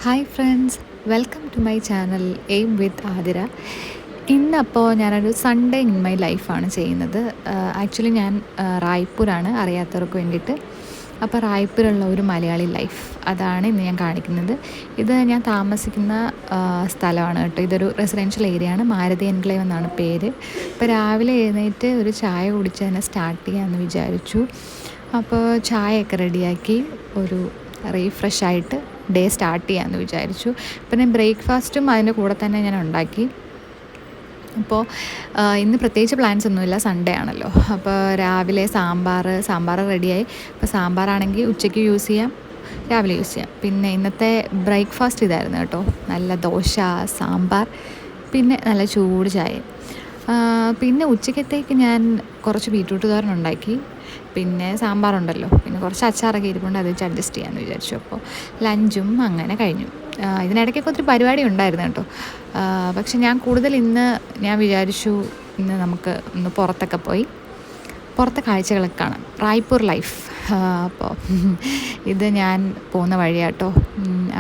Hi friends, welcome to my channel aim with Athira. ഇന്നപ്പോൾ ഞാനൊരു Sunday in my ലൈഫാണ് ചെയ്യുന്നത്. ആക്ച്വലി ഞാൻ റായ്പൂരാണ്, അറിയാത്തവർക്ക് വേണ്ടിയിട്ട്. അപ്പോൾ റായ്പൂരുള്ള ഒരു മലയാളി ലൈഫ് അതാണ് ഇന്ന് ഞാൻ കാണിക്കുന്നത്. ഇത് ഞാൻ താമസിക്കുന്ന സ്ഥലമാണ് കേട്ടോ. ഇതൊരു റെസിഡൻഷ്യൽ ഏരിയ ആണ്, മാരുതി എൻക്ലേവ് എന്നാണ് പേര്. ഇപ്പോൾ രാവിലെ എഴുന്നേറ്റ് ഒരു ചായ കുടിച്ച് തന്നെ സ്റ്റാർട്ട് ചെയ്യാമെന്ന് വിചാരിച്ചു. അപ്പോൾ ചായയൊക്കെ റെഡിയാക്കി ഒരു റീഫ്രഷ് ആയിട്ട് ഡേ സ്റ്റാർട്ട് ചെയ്യാമെന്ന് വിചാരിച്ചു. പിന്നെ ബ്രേക്ക്ഫാസ്റ്റും അതിൻ്റെ കൂടെ തന്നെ ഞാൻ ഉണ്ടാക്കി. അപ്പോൾ ഇന്ന് പ്രത്യേകിച്ച് പ്ലാൻസ് ഒന്നുമില്ല, സൺഡേ ആണല്ലോ. അപ്പോൾ രാവിലെ സാമ്പാർ റെഡിയായി. അപ്പോൾ സാമ്പാറാണെങ്കിൽ ഉച്ചയ്ക്ക് യൂസ് ചെയ്യാം, രാവിലെ യൂസ് ചെയ്യാം. പിന്നെ ഇന്നത്തെ ബ്രേക്ക്ഫാസ്റ്റ് ഇതായിരുന്നു കേട്ടോ. നല്ല ദോശ, സാമ്പാർ, പിന്നെ നല്ല ചൂട് ചായ. പിന്നെ ഉച്ചക്കത്തേക്ക് ഞാൻ കുറച്ച് ബീറ്റ്റൂട്ട് തോരൻ ഉണ്ടാക്കി. പിന്നെ സാമ്പാറുണ്ടല്ലോ, പിന്നെ കുറച്ച് അച്ചാറൊക്കെ ഇരിപ്പുണ്ട്, അത് വെച്ച് അഡ്ജസ്റ്റ് ചെയ്യാമെന്ന് വിചാരിച്ചു. അപ്പോൾ ലഞ്ചും അങ്ങനെ കഴിഞ്ഞു. ഇതിനിടയ്ക്കൊക്കെ ഒത്തിരി പരിപാടി ഉണ്ടായിരുന്നു കേട്ടോ. പക്ഷെ ഞാൻ വിചാരിച്ചു ഇന്ന് നമുക്ക് ഒന്ന് പുറത്തൊക്കെ പോയി പുറത്തെ കാഴ്ചകളൊക്കെ കാണാം, റായ്പൂർ ലൈഫ്. അപ്പോൾ ഇത് ഞാൻ പോകുന്ന വഴിയാട്ടോ.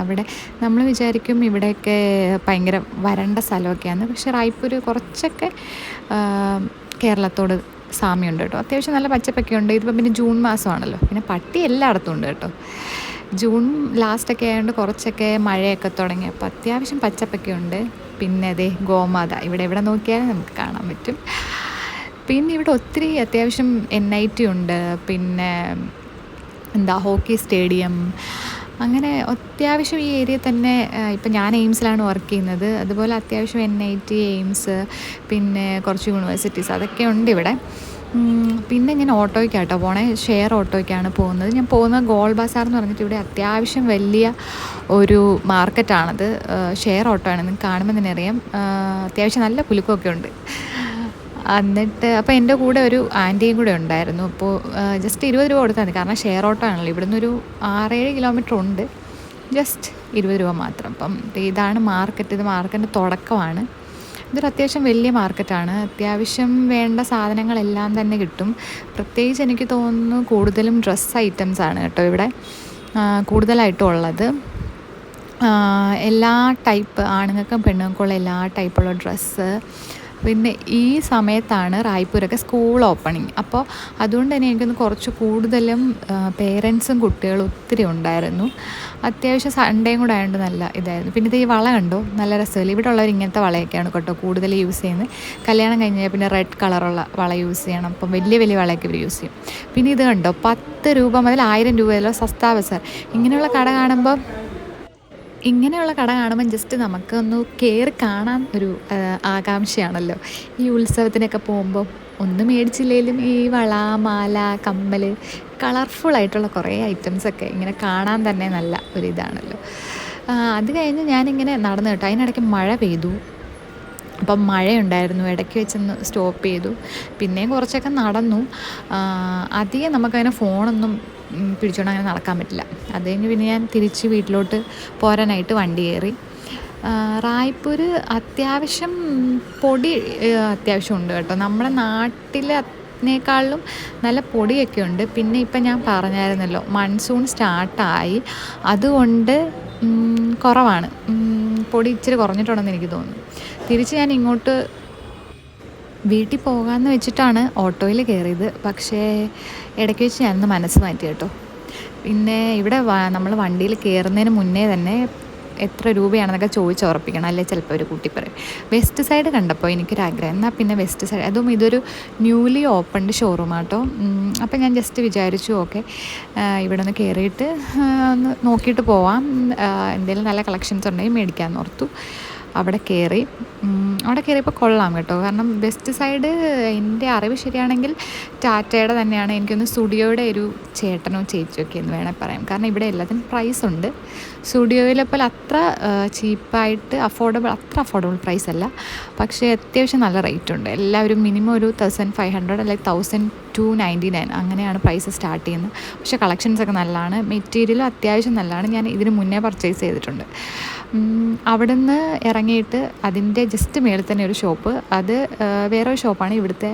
അവിടെ നമ്മൾ വിചാരിക്കും ഇവിടെയൊക്കെ ഭയങ്കര വരണ്ട സ്ഥലമൊക്കെയാണ്, പക്ഷെ റായ്പൂർ കുറച്ചൊക്കെ കേരളത്തോട് സാമ്യമുണ്ട് കേട്ടോ. അത്യാവശ്യം നല്ല പച്ചപ്പൊക്കെ ഉണ്ട്. ഇതിപ്പോൾ പിന്നെ ജൂൺ മാസമാണല്ലോ, പിന്നെ പട്ടി എല്ലായിടത്തും ഉണ്ട് കേട്ടോ. ജൂൺ ലാസ്റ്റൊക്കെ ആയതുകൊണ്ട് കുറച്ചൊക്കെ മഴയൊക്കെ തുടങ്ങി, അപ്പോൾ അത്യാവശ്യം പച്ചപ്പൊക്കെ ഉണ്ട്. പിന്നെ അതേ ഗോമാത ഇവിടെ നോക്കിയാൽ നമുക്ക് കാണാൻ പറ്റും. പിന്നെ ഇവിടെ ഒത്തിരി അത്യാവശ്യം NIT ഉണ്ട്, പിന്നെ ഹോക്കി സ്റ്റേഡിയം, അങ്ങനെ അത്യാവശ്യം ഈ ഏരിയ തന്നെ. ഇപ്പം ഞാൻ എയിംസിലാണ് വർക്ക് ചെയ്യുന്നത്, അതുപോലെ അത്യാവശ്യം NIT, എയിംസ്, പിന്നെ കുറച്ച് യൂണിവേഴ്സിറ്റീസ് അതൊക്കെ ഉണ്ട് ഇവിടെ. പിന്നെ ഞാൻ ഓട്ടോയ്ക്കാട്ടോ പോണേ, ഷെയർ ഓട്ടോയ്ക്കാണ് പോകുന്നത്. ഞാൻ പോകുന്നത് ഗോൾ ബസാർ എന്ന് പറഞ്ഞിട്ട് ഇവിടെ അത്യാവശ്യം വലിയ ഒരു മാർക്കറ്റാണത്. ഷെയർ ഓട്ടോ ആണ്, നിങ്ങൾക്ക് കാണുമ്പോൾ തന്നെ അറിയാം. അത്യാവശ്യം നല്ല കുലുക്കമൊക്കെ ഉണ്ട്. എന്നിട്ട് അപ്പോൾ എൻ്റെ കൂടെ ഒരു ആൻറ്റിയും കൂടെ ഉണ്ടായിരുന്നു. അപ്പോൾ ജസ്റ്റ് 20 രൂപ കൊടുത്താൽ മതി, കാരണം ഷെയർ ഓട്ടോ ആണല്ലോ. ഇവിടുന്ന് ഒരു 6-7 കിലോമീറ്റർ ഉണ്ട്, ജസ്റ്റ് 20 രൂപ മാത്രം. അപ്പം ഇതാണ് മാർക്കറ്റ്. ഇത് മാർക്കറ്റിൻ്റെ തുടക്കമാണ്. ഇതൊരു അത്യാവശ്യം വലിയ മാർക്കറ്റാണ്. അത്യാവശ്യം വേണ്ട സാധനങ്ങളെല്ലാം തന്നെ കിട്ടും. പ്രത്യേകിച്ച് എനിക്ക് തോന്നുന്നു കൂടുതലും ഡ്രസ്സ് ഐറ്റംസാണ് കേട്ടോ ഇവിടെ കൂടുതലായിട്ടും ഉള്ളത്. എല്ലാ ടൈപ്പ്, ആണുങ്ങൾക്കും പെണ്ണുങ്ങൾക്കുള്ള എല്ലാ ടൈപ്പുള്ള ഡ്രസ്സ്. പിന്നെ ഈ സമയത്താണ് റായ്പൂരൊക്കെ സ്കൂൾ ഓപ്പണിങ്. അപ്പോൾ അതുകൊണ്ട് തന്നെ എനിക്കൊന്ന് കുറച്ച് കൂടുതലും പേരൻസും കുട്ടികളും ഒത്തിരി ഉണ്ടായിരുന്നു. അത്യാവശ്യം സൺഡേയും കൂടെ ആയതുകൊണ്ട് നല്ല ഇതായിരുന്നു. പിന്നെ ഇത് ഈ വള കണ്ടോ, നല്ല രസമില്ല. ഇവിടെ ഉള്ളവർ ഇങ്ങനത്തെ വളയൊക്കെയാണ് കേട്ടോ കൂടുതൽ യൂസ് ചെയ്യുന്നത്. കല്യാണം കഴിഞ്ഞാൽ പിന്നെ റെഡ് കളറുള്ള വള യൂസ് ചെയ്യണം. അപ്പം വലിയ വളയൊക്കെ ഇവർ യൂസ് ചെയ്യും. പിന്നെ ഇത് കണ്ടോ, 10 രൂപ മുതൽ 1000 രൂപ വരെ സസ്താ ബസാർ. ഇങ്ങനെയുള്ള കട കാണുമ്പം ജസ്റ്റ് നമുക്കൊന്ന് കയറി കാണാൻ ഒരു ആകാംക്ഷയാണല്ലോ. ഈ ഉത്സവത്തിനൊക്കെ പോകുമ്പോൾ ഒന്നും മേടിച്ചില്ലെങ്കിലും ഈ വള, മാല, കമ്മൽ, കളർഫുള്ളായിട്ടുള്ള കുറേ ഐറ്റംസൊക്കെ ഇങ്ങനെ കാണാൻ തന്നെ നല്ല ഒരിതാണല്ലോ. അത് കഴിഞ്ഞ് ഞാനിങ്ങനെ നടന്നു കേട്ടോ. അതിനിടയ്ക്ക് മഴ പെയ്തു. അപ്പം മഴയുണ്ടായിരുന്നു, ഇടയ്ക്ക് വെച്ചൊന്ന് സ്റ്റോപ്പ് ചെയ്തു. പിന്നെയും കുറച്ചൊക്കെ നടന്നു. അധികം നമുക്കങ്ങനെ ഫോണൊന്നും പിടിച്ചുകൊണ്ട് അങ്ങനെ നടക്കാൻ പറ്റില്ല. അത് കഴിഞ്ഞ് പിന്നെ ഞാൻ തിരിച്ച് വീട്ടിലോട്ട് പോരാനായിട്ട് വണ്ടി കയറി. റായ്പൂർ അത്യാവശ്യം പൊടി അത്യാവശ്യം ഉണ്ട് കേട്ടോ. നമ്മുടെ നാട്ടിലേക്കാളിലും നല്ല പൊടിയൊക്കെ ഉണ്ട്. പിന്നെ ഇപ്പം ഞാൻ പറഞ്ഞായിരുന്നല്ലോ, മൺസൂൺ സ്റ്റാർട്ടായി, അതുകൊണ്ട് കുറവാണ്, പൊടി ഇച്ചിരി കുറഞ്ഞിട്ടുണ്ടെന്ന് എനിക്ക് തോന്നുന്നു. തിരിച്ച് ഞാൻ ഇങ്ങോട്ട് വീട്ടിൽ പോകാമെന്ന് വെച്ചിട്ടാണ് ഓട്ടോയിൽ കയറിയത്. പക്ഷേ ഇടയ്ക്ക് വെച്ച് ഞാനൊന്ന് മനസ്സ് മാറ്റി കേട്ടോ. പിന്നെ ഇവിടെ നമ്മൾ വണ്ടിയിൽ കയറുന്നതിന് മുന്നേ തന്നെ എത്ര രൂപയാണെന്നൊക്കെ ചോദിച്ചുറപ്പിക്കണം, അല്ലേ ചിലപ്പോൾ ഒരു കൂട്ടി പറയും. വെസ്റ്റ് സൈഡ് കണ്ടപ്പോൾ എനിക്കൊരാഗ്രഹം, എന്നാൽ പിന്നെ വെസ്റ്റ് സൈഡ്, അതും ഇതൊരു ന്യൂലി ഓപ്പൺഡ് ഷോറൂം ആട്ടോ. അപ്പം ഞാൻ ജസ്റ്റ് വിചാരിച്ചു ഓക്കെ, ഇവിടെ ഒന്ന് കയറിയിട്ട് ഒന്ന് നോക്കിയിട്ട് പോവാം, എന്തെങ്കിലും നല്ല കളക്ഷൻസ് ഉണ്ടെങ്കിൽ മേടിക്കാമെന്ന് ഓർത്തു. അവിടെ കയറിയപ്പോൾ കൊള്ളാം കേട്ടോ. കാരണം വെസ്റ്റ് സൈഡ് എൻ്റെ അറിവ് ശരിയാണെങ്കിൽ ടാറ്റയുടെ തന്നെയാണ്. എനിക്കൊന്ന് സ്റ്റുഡിയോയുടെ ഒരു ചേട്ടനോ ചേച്ചിയൊക്കെ എന്ന് വേണേൽ പറയാം. കാരണം ഇവിടെ എല്ലാത്തിനും പ്രൈസ് ഉണ്ട്. സ്റ്റുഡിയോയിലെ പോലെ അത്ര ചീപ്പായിട്ട് അത്ര അഫോർഡബിൾ പ്രൈസ് അല്ല, പക്ഷേ അത്യാവശ്യം നല്ല റേറ്റ് ഉണ്ട്. എല്ലാവരും മിനിമം ഒരു 1500 അല്ലെങ്കിൽ 1299 അങ്ങനെയാണ് പ്രൈസ് സ്റ്റാർട്ട് ചെയ്യുന്നത്. പക്ഷേ കളക്ഷൻസൊക്കെ നല്ലതാണ്, മെറ്റീരിയലും അത്യാവശ്യം നല്ലതാണ്. ഞാൻ ഇതിന് മുന്നേ പർച്ചേസ് ചെയ്തിട്ടുണ്ട്. അവിടെ നിന്ന് ഇറങ്ങിയിട്ട് അതിൻ്റെ ജസ്റ്റ് മേളിൽ തന്നെ ഒരു ഷോപ്പ്, അത് വേറൊരു ഷോപ്പാണ് ഇവിടുത്തെ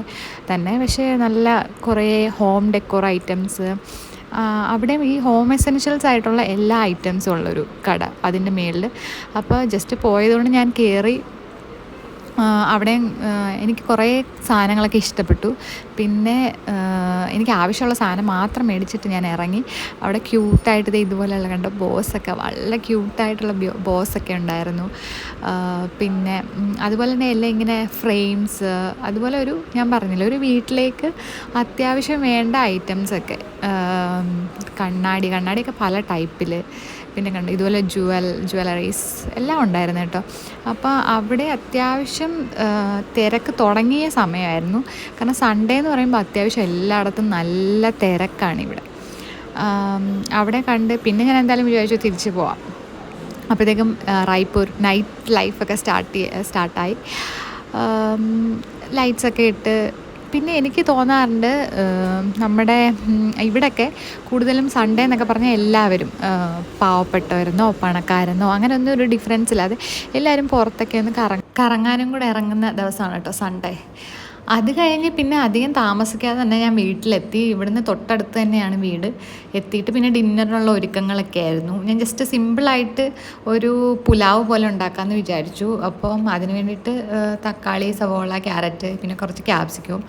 തന്നെ. പക്ഷേ നല്ല കുറേ ഹോം ഡെക്കോർ ഐറ്റംസ്, അവിടെയും ഈ ഹോം എസെൻഷ്യൽസ് ആയിട്ടുള്ള എല്ലാ ഐറ്റംസും ഉള്ളൊരു കട അതിൻ്റെ മേളിൽ. അപ്പോൾ ജസ്റ്റ് പോയതുകൊണ്ട് ഞാൻ കയറി. അവിടെയും എനിക്ക് കുറേ സാധനങ്ങളൊക്കെ ഇഷ്ടപ്പെട്ടു. പിന്നെ എനിക്ക് ആവശ്യമുള്ള സാധനം മാത്രം മേടിച്ചിട്ട് ഞാൻ ഇറങ്ങി. അവിടെ ക്യൂട്ടായിട്ട് ഇതുപോലെയുള്ള കണ്ട ബോസൊക്കെ വളരെ ക്യൂട്ടായിട്ടുള്ള ബോസൊക്കെ ഉണ്ടായിരുന്നു. പിന്നെ അതുപോലെ തന്നെ എല്ലാം ഇങ്ങനെ ഫ്രെയിംസ്, അതുപോലെ ഞാൻ പറഞ്ഞില്ല, ഒരു വീട്ടിലേക്ക് അത്യാവശ്യം വേണ്ട ഐറ്റംസൊക്കെ, കണ്ണാടിയൊക്കെ പല ടൈപ്പിൽ, പിന്നെ ഇതുപോലെ ജ്വല്ലറീസ് എല്ലാം ഉണ്ടായിരുന്നു കേട്ടോ. അപ്പോൾ അവിടെ അത്യാവശ്യം തിരക്ക് തുടങ്ങിയ സമയമായിരുന്നു. കാരണം സൺഡേ എന്ന് പറയുമ്പോൾ അത്യാവശ്യം എല്ലായിടത്തും നല്ല തിരക്കാണ് ഇവിടെ. അവിടെ കണ്ട് പിന്നെ ഞാൻ എന്തായാലും വിചാരിച്ചു തിരിച്ചു പോവാം. അപ്പോഴത്തേക്കും റായ്പൂർ നൈറ്റ് ലൈഫൊക്കെ സ്റ്റാർട്ടായി. ലൈറ്റ്സൊക്കെ ഇട്ട്. പിന്നെ എനിക്ക് തോന്നാറുണ്ട് നമ്മുടെ ഇവിടെയൊക്കെ കൂടുതലും സൺഡേ എന്നൊക്കെ പറഞ്ഞാൽ എല്ലാവരും പാവപ്പെട്ടവരെന്നോ പണക്കാരെന്നോ അങ്ങനെയൊന്നും ഒരു ഡിഫറൻസ് ഇല്ലാതെ എല്ലാവരും പുറത്തൊക്കെ ഒന്ന് കറങ്ങാനും കൂടെ ഇറങ്ങുന്ന ദിവസമാണ് കേട്ടോ സൺഡേ. അത് കഴിഞ്ഞ് പിന്നെ അധികം താമസിക്കാതെ തന്നെ ഞാൻ വീട്ടിലെത്തി. ഇവിടുന്ന് തൊട്ടടുത്ത് തന്നെയാണ് വീട്. എത്തിയിട്ട് പിന്നെ ഡിന്നറിനുള്ള ഒരുക്കങ്ങളൊക്കെ ആയിരുന്നു. ഞാൻ ജസ്റ്റ് സിമ്പിളായിട്ട് ഒരു പുലാവ് പോലെ ഉണ്ടാക്കാമെന്ന് വിചാരിച്ചു. അപ്പം അതിന് വേണ്ടിയിട്ട് തക്കാളി, സവോള, ക്യാരറ്റ്, പിന്നെ കുറച്ച് ക്യാപ്സിക്കവും,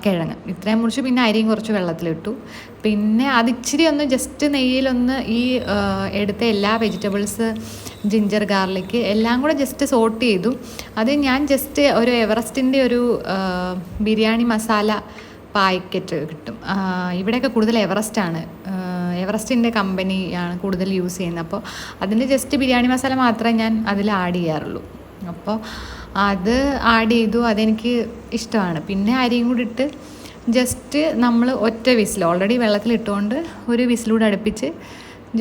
കിഴങ്ങ് ഇത്രയും മുറിച്ച് പിന്നെ അരിയും കുറച്ച് വെള്ളത്തിലിട്ടു. പിന്നെ അതിച്ചിരി ഒന്ന് ജസ്റ്റ് നെയ്യിലൊന്ന് ഈ എടുത്ത എല്ലാ വെജിറ്റബിൾസ്, ജിഞ്ചർ ഗാർലിക് എല്ലാം കൂടെ ജസ്റ്റ് സോട്ട് ചെയ്തു. അത് ഞാൻ ജസ്റ്റ് ഒരു എവറസ്റ്റിൻ്റെ ഒരു ബിരിയാണി മസാല പാക്കറ്റ് കിട്ടും. ഇവിടെയൊക്കെ കൂടുതൽ എവറസ്റ്റിൻ്റെ കമ്പനിയാണ് കൂടുതൽ യൂസ് ചെയ്യുന്നത്. അപ്പോൾ അതിൻ്റെ ജസ്റ്റ് ബിരിയാണി മസാല മാത്രമേ ഞാൻ അതിൽ ആഡ് ചെയ്യാറുള്ളൂ. അപ്പോൾ അത് ആഡ് ചെയ്തു. അതെനിക്ക് ഇഷ്ടമാണ്. പിന്നെ അരിയും കൂടി ഇട്ട് ജസ്റ്റ് നമ്മൾ ഒറ്റ വിസിൽ ഓൾറെഡി വെള്ളത്തിലിട്ടുകൊണ്ട് ഒരു വിസിലൂടെ അടുപ്പിച്ച്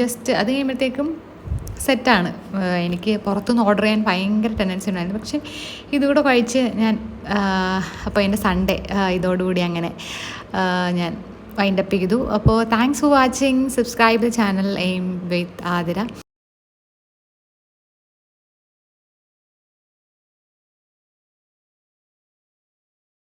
ജസ്റ്റ് അത് കഴിയുമ്പോഴത്തേക്കും സെറ്റാണ്. എനിക്ക് പുറത്തുനിന്ന് ഓർഡർ ചെയ്യാൻ ഭയങ്കര ടെൻഡൻസി ഉണ്ടായിരുന്നു. പക്ഷേ ഇതുകൂടെ കഴിച്ച് ഞാൻ അപ്പോൾ എൻ്റെ സൺഡേ ഇതോടുകൂടി അങ്ങനെ ഞാൻ വൈൻഡപ്പ് ചെയ്തു. അപ്പോൾ thanks for watching. Subscribe the channel aim with Athira.